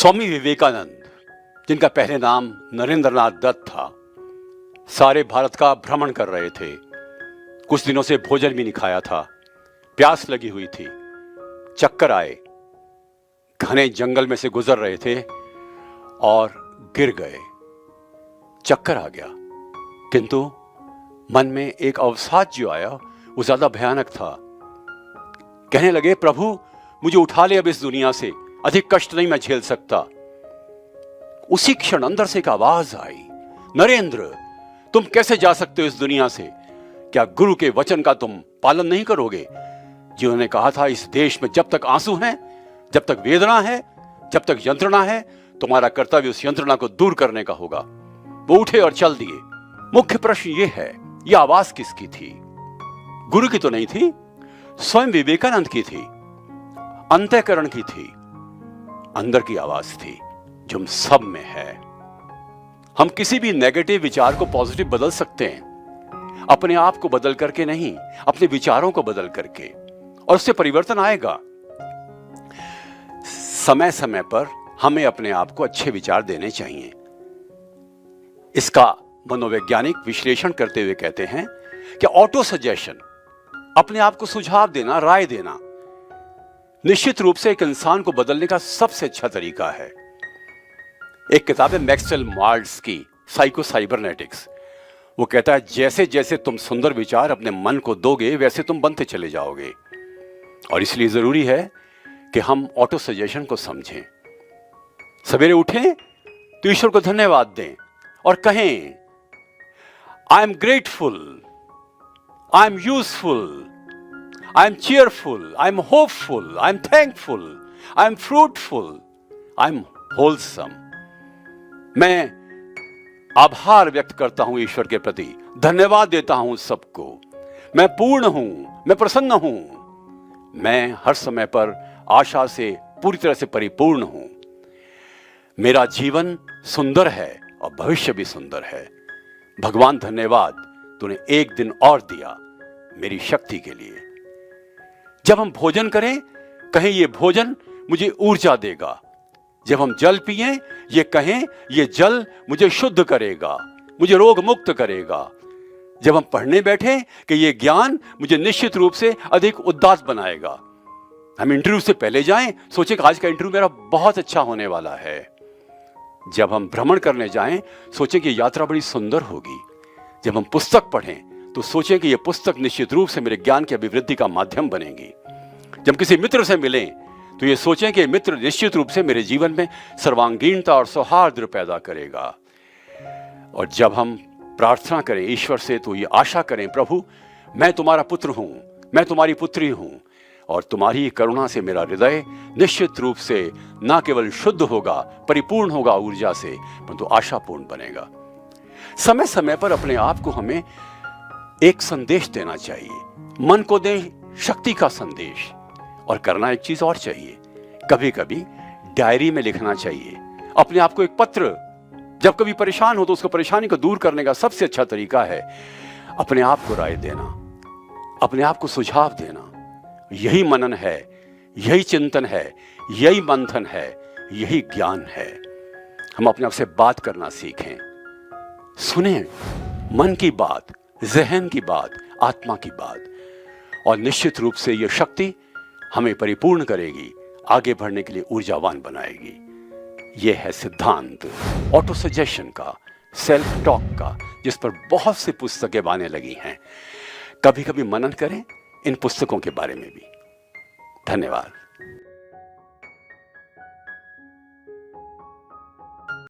स्वामी विवेकानंद, जिनका पहले नाम नरेंद्रनाथ दत्त था, सारे भारत का भ्रमण कर रहे थे। कुछ दिनों से भोजन भी नहीं खाया था, प्यास लगी हुई थी, चक्कर आए, घने जंगल में से गुजर रहे थे और गिर गए। चक्कर आ गया, किंतु मन में एक अवसाद जो आया वो ज्यादा भयानक था। कहने लगे, प्रभु मुझे उठा ले अब इस दुनिया से, अधिक कष्ट नहीं मैं झेल सकता। उसी क्षण अंदर से एक आवाज आई, नरेंद्र तुम कैसे जा सकते हो इस दुनिया से? क्या गुरु के वचन का तुम पालन नहीं करोगे? जिन्होंने कहा था इस देश में जब तक आंसू हैं, जब तक वेदना है, जब तक यंत्रणा है, तुम्हारा कर्तव्य उस यंत्रणा को दूर करने का होगा। वो उठे और चल दिए। मुख्य प्रश्न ये है, यह आवाज किसकी थी? गुरु की तो नहीं थी, स्वयं विवेकानंद की थी, अंतःकरण की थी, अंदर की आवाज थी जो हम सब में है। हम किसी भी नेगेटिव विचार को पॉजिटिव बदल सकते हैं, अपने आप को बदल करके नहीं, अपने विचारों को बदल करके, और उससे परिवर्तन आएगा। समय समय पर हमें अपने आप को अच्छे विचार देने चाहिए। इसका मनोवैज्ञानिक विश्लेषण करते हुए कहते हैं कि ऑटो सजेशन, अपने आप को सुझाव देना, राय देना, निश्चित रूप से एक इंसान को बदलने का सबसे अच्छा तरीका है। एक किताब है मैक्सवेल मॉल्ट्ज की, साइको साइबरनेटिक्स। वो कहता है जैसे जैसे तुम सुंदर विचार अपने मन को दोगे वैसे तुम बनते चले जाओगे। और इसलिए जरूरी है कि हम ऑटो सजेशन को समझें। सवेरे उठें तो ईश्वर को धन्यवाद दें और कहें, I am grateful, I am useful, I am cheerful, I am hopeful, I am thankful, I am fruitful, I am wholesome. मैं आभार व्यक्त करता हूं ईश्वर के प्रति, धन्यवाद देता हूं सबको। मैं पूर्ण हूं, मैं प्रसन्न हूं, मैं हर समय पर आशा से पूरी तरह से परिपूर्ण हूं। मेरा जीवन सुंदर है और भविष्य भी सुंदर है। भगवान धन्यवाद, तूने एक दिन और दिया मेरी शक्ति के लिए। जब हम भोजन करें, कहें ये भोजन मुझे ऊर्जा देगा। जब हम जल पिएं, ये कहें ये जल मुझे शुद्ध करेगा, मुझे रोग मुक्त करेगा। जब हम पढ़ने बैठे कि ये ज्ञान मुझे निश्चित रूप से अधिक उदात्त बनाएगा। हम इंटरव्यू से पहले जाएं, सोचें कि आज का इंटरव्यू मेरा बहुत अच्छा होने वाला है। जब हम भ्रमण करने जाएं, सोचें कि यात्रा बड़ी सुंदर होगी। जब हम पुस्तक पढ़ें तो सोचें कि यह पुस्तक निश्चित रूप से मेरे ज्ञान की अभिवृद्धि का माध्यम बनेगी। जब किसी मित्र से मिलें तो ये सोचें कि मित्र निश्चित रूप से मेरे जीवन में सर्वांगीणता और सौहार्द पैदा करेगा। और जब हम प्रार्थना करें ईश्वर से तो ये आशा करें, प्रभु मैं तुम्हारा पुत्र हूं, मैं तुम्हारी पुत्री हूं, और तुम्हारी करुणा से मेरा हृदय निश्चित रूप से न केवल शुद्ध होगा, परिपूर्ण होगा ऊर्जा से, परंतु आशापूर्ण बनेगा। समय समय पर अपने आप को हमें एक संदेश देना चाहिए। मन को दें शक्ति का संदेश, और करना एक चीज और चाहिए, कभी कभी डायरी में लिखना चाहिए अपने आप को एक पत्र। जब कभी परेशान हो तो उसको, परेशानी को दूर करने का सबसे अच्छा तरीका है अपने आप को राय देना, अपने आप को सुझाव देना। यही मनन है, यही चिंतन है, यही मंथन है, यही ज्ञान है। हम अपने आप से बात करना सीखें, सुने मन की बात, जहन की बात, आत्मा की बात, और निश्चित रूप से यह शक्ति हमें परिपूर्ण करेगी, आगे बढ़ने के लिए ऊर्जावान बनाएगी। यह है सिद्धांत ऑटो सजेशन का, सेल्फ टॉक का, जिस पर बहुत सी पुस्तकें आने लगी हैं। कभी कभी मनन करें इन पुस्तकों के बारे में भी। धन्यवाद।